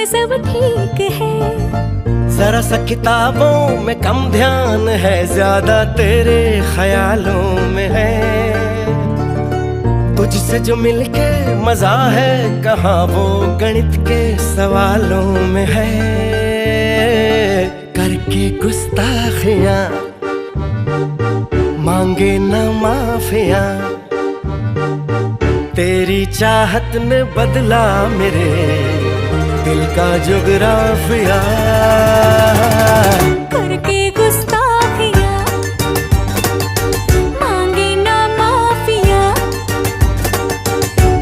सब ठीक है। जरा सा किताबों में कम ध्यान है, ज्यादा तेरे ख्यालों में है। तुझसे जो मिलके मजा है, कहाँ वो गणित के सवालों में है। करके गुस्ताखियां मांगे न माफिया, तेरी चाहत ने बदला मेरे दिल का जुगराफिया। करके गुस्ताखियां मांगे ना माफिया,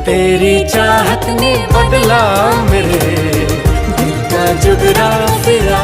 तेरी चाहत ने बदला मेरे दिल का जुगराफिया।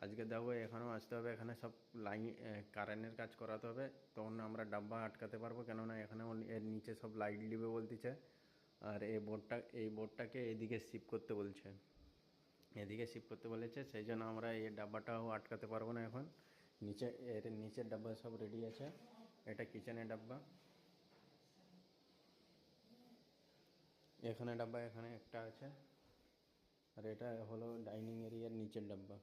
আজকে দেখো এখানেও আসতে হবে, এখানে সব লাইন কারেন্টের কাজ করাতে হবে, তখন আমরা ডাব্বা আটকাতে পারবো। কেননা এখানে এর নিচে সব লাইট দিবে বলতেছে। আর এই বোর্ডটাকে এদিকে শিফট করতে বলছে, এদিকে শিফট করতে বলেছে। সেই জন্য আমরা এই ডাব্বাটাও আটকাতে পারবো না এখন। এর নিচের ডাব্বা সব রেডি আছে। এটা কিচেনের ডাব্বা, এখানে ডাব্বা এখানে একটা আছে। আর এটা হলো ডাইনিং এরিয়ার নিচের ডাব্বা।